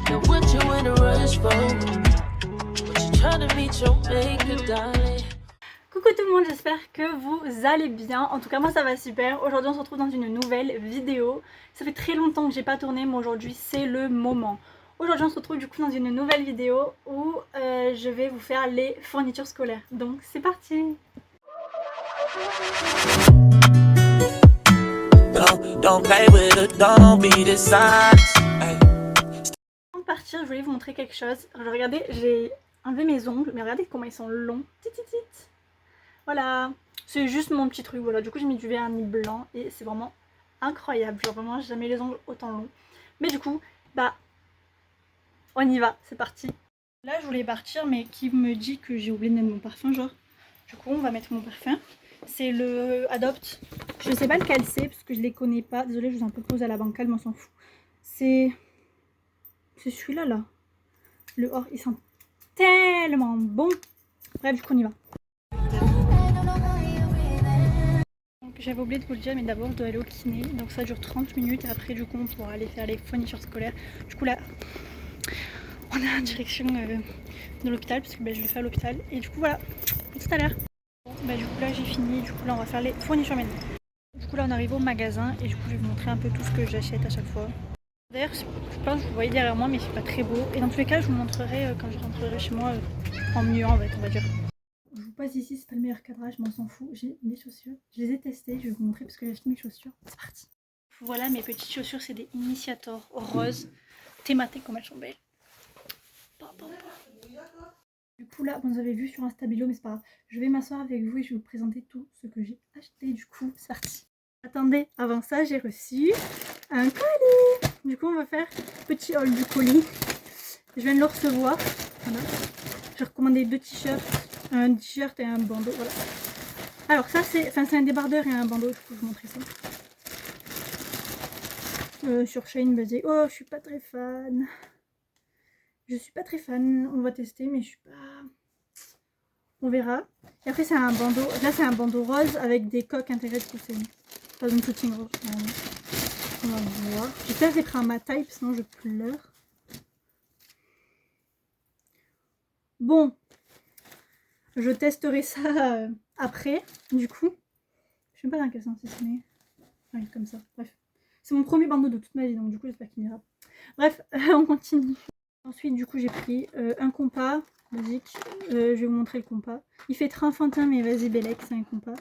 And what you in a rush for? What you trying to meet your maker, darling? Coucou tout le monde, j'espère que vous allez bien. En tout cas moi ça va super. Aujourd'hui on se retrouve dans une nouvelle vidéo. Ça fait très longtemps que j'ai pas tourné, mais aujourd'hui c'est le moment. Aujourd'hui on se retrouve du coup dans une nouvelle vidéo où je vais vous faire les fournitures scolaires. Donc c'est parti. Don't play with it, don't be dishonest. Avant de partir, je voulais vous montrer quelque chose. Regardez, j'ai enlevé mes ongles, mais regardez comment ils sont longs. Tititit. Voilà, c'est juste mon petit truc. Voilà, du coup j'ai mis du vernis blanc et c'est vraiment incroyable. Genre vraiment, j'ai jamais les ongles autant longs. Mais du coup, bah, on y va, c'est parti. Là, je voulais partir, mais qui me dit que j'ai oublié de mettre mon parfum, genre. Du coup, on va mettre mon parfum. C'est le Adopt. Je sais pas lequel c'est parce que je les connais pas. Désolée, je vous en propose à la bancale, mais on s'en fout. C'est celui-là, là. Le or, il sent tellement bon. Bref, du coup, on y va. J'avais oublié de vous le dire, mais d'abord je dois aller au kiné, donc ça dure 30 minutes et après du coup on pourra aller faire les fournitures scolaires. Du coup là, on est en direction de l'hôpital parce que je le fais à l'hôpital et du coup voilà, tout à l'heure. Bon, du coup là j'ai fini, du coup là on va faire les fournitures maintenant. Du coup là on arrive au magasin et du coup je vais vous montrer un peu tout ce que j'achète à chaque fois. D'ailleurs je pense que vous voyez derrière moi mais c'est pas très beau et dans tous les cas je vous montrerai quand je rentrerai chez moi en mieux en fait on va dire. Je vous passe ici, c'est pas le meilleur cadrage, mais on s'en fout. J'ai mes chaussures, je les ai testées, je vais vous montrer parce que j'ai acheté mes chaussures. C'est parti. Voilà mes petites chaussures, c'est des Initiator roses, thématées comme elles sont belles. Du coup là, vous avez vu sur un stabilo, mais c'est pas grave. Je vais m'asseoir avec vous et je vais vous présenter tout ce que j'ai acheté. Du coup, c'est parti. Attendez, avant ça, j'ai reçu un colis. Du coup, on va faire petit haul du colis. Je viens de le recevoir. Voilà. J'ai recommandé 2 t-shirts. Un t-shirt et un bandeau, voilà. Alors ça c'est un débardeur et un bandeau, je peux vous montrer ça. Sur Shein Basic. Oh, je suis pas très fan. Je suis pas très fan. On va tester, mais je suis pas. On verra. Et après c'est un bandeau. Là c'est un bandeau rose avec des coques intégrées de coussin. Pas une coutine rose. On va voir. J'espère d'être à ma taille, sinon je pleure. Bon. Je testerai ça après, du coup. Je sais pas dans quel sens il se met. Oui, comme ça. Bref. C'est mon premier bandeau de toute ma vie, donc du coup j'espère qu'il ira. Bref, on continue. Ensuite, du coup, j'ai pris un compas basique. Je vais vous montrer le compas. Il fait très enfantin, mais vas-y, Bellec, c'est un compas.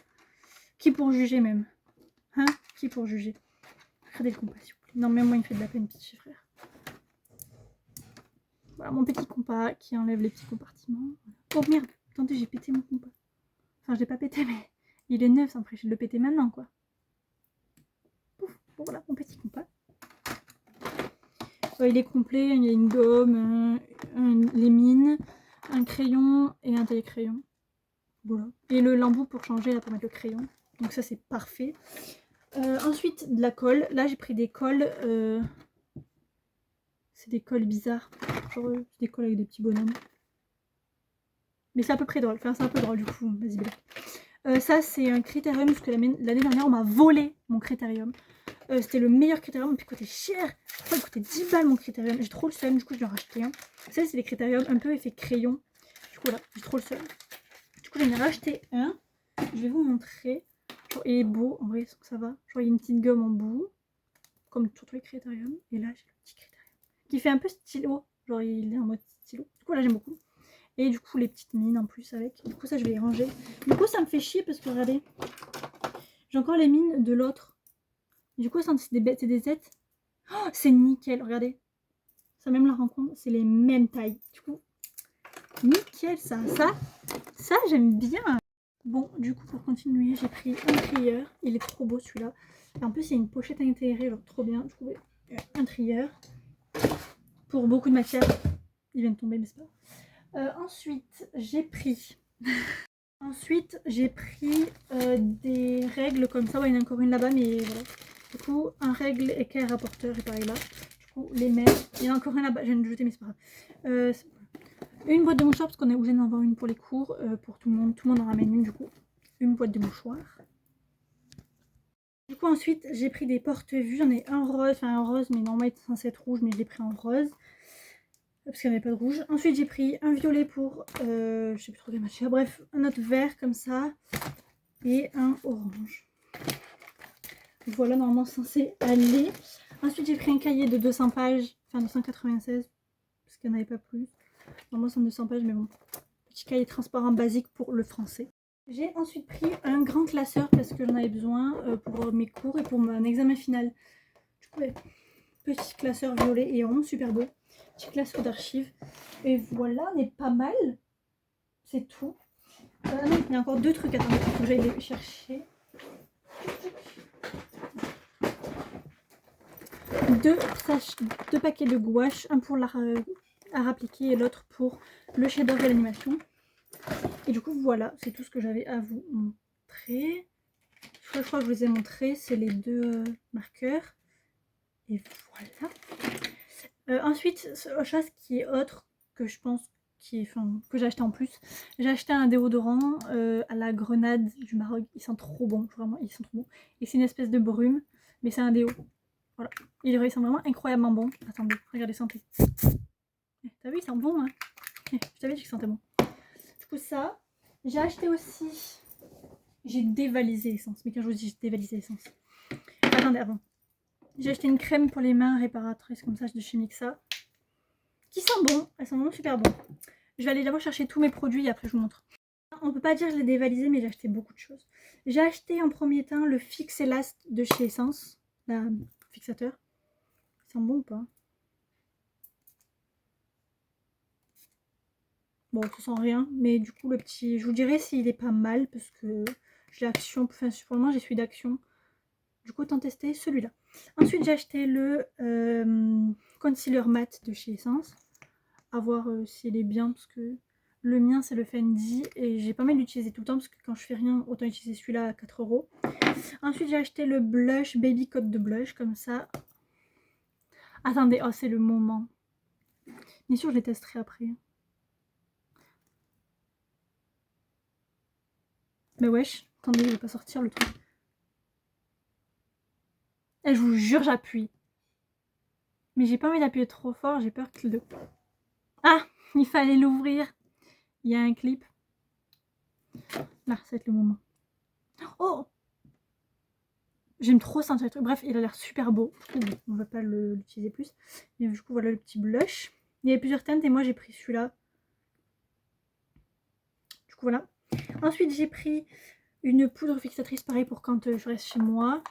Qui pour juger même? Hein? Qui pour juger? Regardez le compas, s'il vous plaît. Non, même moi, il me fait de la peine, petit frère. Voilà mon petit compas qui enlève les petits compartiments. Oh merde! Attendez, j'ai pété mon compas. Enfin, je l'ai pas pété, mais il est neuf, ça m'empêche de le péter maintenant, quoi. Pouf, bon, voilà mon petit compas. Il est complet, il y a une gomme, les mines, un crayon et un taille-crayon. Voilà. Et le lambeau pour changer, là, pour mettre le crayon. Donc ça, c'est parfait. Ensuite, de la colle. Là, j'ai pris des colles. C'est des colles bizarres. Genre, des colles avec des petits bonhommes. Mais c'est à peu près drôle. Enfin, c'est un peu drôle, du coup. Vas-y, ça, c'est un critérium, parce que l'année dernière, on m'a volé mon critérium. C'était le meilleur critérium, puis il coûtait cher. Je crois qu'il coûtait 10 balles mon critérium. J'ai trop le seum, du coup je vais en racheter un. Ça c'est les critériums un peu effet crayon. Du coup là, j'ai trop le seum. Du coup j'en ai racheté un. Je vais vous montrer. Genre, il est beau, en vrai ça va. Genre il y a une petite gomme en bout. Comme sur tous les critériums. Et là j'ai le petit critérium. Qui fait un peu stylo. Genre il est en mode stylo. Du coup là j'aime beaucoup. Et du coup les petites mines en plus avec. Du coup ça je vais les ranger. Du coup ça me fait chier parce que regardez. J'ai encore les mines de l'autre. Du coup, c'est des Z. Oh, c'est nickel, regardez. Ça même la rencontre, c'est les mêmes tailles. Du coup, nickel ça. Ça j'aime bien. Bon, du coup, pour continuer, j'ai pris un trieur. Il est trop beau celui-là. En plus, il y a une pochette intégrée, genre trop bien. Je trouvais un trieur. Pour beaucoup de matière. Il vient de tomber, mais c'est pas. Ensuite, j'ai pris. Des règles comme ça. Ouais, il y en a encore une là-bas, mais voilà. Du coup, un règle équerre rapporteur est pareil là. Du coup, les mêmes. Il y en a encore un là-bas, je viens de jeter, mais c'est pas grave. Une boîte de mouchoirs, parce qu'on est obligé d'en avoir une pour les cours, pour tout le monde. Tout le monde en ramène une, du coup. Une boîte de mouchoirs. Du coup, ensuite, j'ai pris des porte-vues. J'en ai un rose, mais normalement, il est censé être rouge, mais je l'ai pris en rose. parce qu'il n'y avait pas de rouge. Ensuite, j'ai pris un violet pour, je sais plus trop quelle matière, bref, un autre vert comme ça, et un orange. Voilà, normalement censé aller. Ensuite, j'ai pris un cahier de 200 pages, enfin 296, parce qu'il n'y en avait pas plus. Normalement, c'est 200 pages, mais bon. Petit cahier transparent basique pour le français. J'ai ensuite pris un grand classeur parce que j'en avais besoin pour mes cours et pour mon examen final. Du coup, ouais, petit classeur violet et rond, super beau. Petit classeur d'archives. Et voilà, on est pas mal. C'est tout. Non, il y a encore 2 trucs. Attendez, il faut que j'aille les chercher. 2 paquets de gouache, un pour l'art à appliquer et l'autre pour le chef-d'œuvre de l'animation. Et du coup, voilà, c'est tout ce que j'avais à vous montrer. Je crois que je vous ai montré, c'est les 2 marqueurs. Et voilà. Ensuite, autre chose qui est autre, que je pense, que j'ai acheté en plus. J'ai acheté un déodorant à la grenade du Maroc. Ils sont trop bons, vraiment, ils sont trop bons. Et c'est une espèce de brume, mais c'est un déo. Voilà. Il sent vraiment incroyablement bon. Attendez, regardez, sentez. T'as vu, ils sentent bon, hein. Je t'avais dit qu'ils sentaient bon. Du coup, ça. J'ai acheté aussi. J'ai dévalisé l'essence. Mais quand je vous dis j'ai dévalisé l'essence. Attendez, avant. J'ai acheté une crème pour les mains réparatrice comme ça de chez Mixa. Qui sent bon. Elles sont vraiment super bonnes. Je vais aller d'abord chercher tous mes produits et après je vous montre. On peut pas dire que je l'ai dévalisé, mais j'ai acheté beaucoup de choses. J'ai acheté en premier temps le Fix Elast de chez Essence. La fixateur. Il sent bon ou pas? Bon, ça sent rien, mais du coup, le petit... Je vous dirai s'il est pas mal, parce que j'ai l'action... Enfin, pour le moment, j'ai celui d'action. Du coup, autant tester celui-là. Ensuite, j'ai acheté le concealer mat de chez Essence. À voir s'il est bien, parce que le mien, c'est le Fendi, et j'ai pas mal d'utiliser tout le temps, parce que quand je fais rien, autant utiliser celui-là à 4 €. Ensuite, j'ai acheté le blush, Baby Coat de blush, comme ça. Attendez, oh, c'est le moment. Bien sûr, je les testerai après. Mais wesh, attendez, je vais pas sortir le truc. Et je vous jure, j'appuie. Mais j'ai pas envie d'appuyer trop fort, j'ai peur que le... Ah, il fallait l'ouvrir. Il y a un clip. Là, ça va être le moment. Oh, j'aime trop sentir le truc. Bref, il a l'air super beau. On va pas l'utiliser plus. Mais du coup, voilà le petit blush. Il y avait plusieurs teintes et moi, j'ai pris celui-là. Du coup, voilà. Ensuite, j'ai pris une poudre fixatrice, pareil, pour quand je reste chez moi.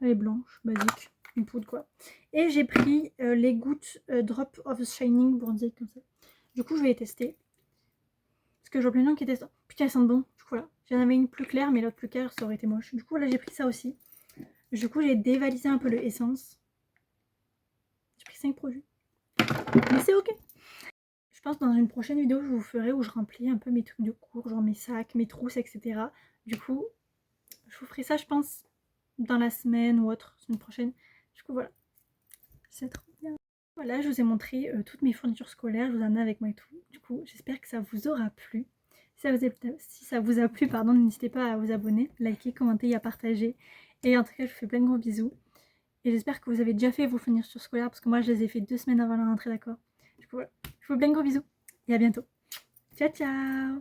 Elle est blanche, basique. Une poudre, quoi. Et j'ai pris les gouttes Drop of Shining Bronzy, comme ça. Du coup, je vais les tester. Parce que je vois plein de gens qui testent. Putain, elles sentent bon. Du coup, voilà. J'en avais une plus claire, mais l'autre plus claire, ça aurait été moche. Du coup, là, j'ai pris ça aussi. Du coup, j'ai dévalisé un peu le Essence. J'ai pris 5 produits. Mais c'est ok. Je pense que dans une prochaine vidéo, je vous ferai où je remplis un peu mes trucs de cours, genre mes sacs, mes trousses, etc. Du coup, je vous ferai ça, je pense, dans la semaine ou autre, semaine prochaine. Du coup, voilà. C'est trop bien. Voilà, je vous ai montré toutes mes fournitures scolaires. Je vous en ai avec moi et tout. Du coup, j'espère que ça vous aura plu. Si ça vous a plu, pardon, n'hésitez pas à vous abonner, liker, commenter et à partager. Et en tout cas, je vous fais plein de gros bisous. Et j'espère que vous avez déjà fait vos fournitures scolaires parce que moi, je les ai fait 2 semaines avant la rentrée, d'accord? Du coup, voilà. Je vous fais plein de gros bisous et à bientôt. Ciao, ciao!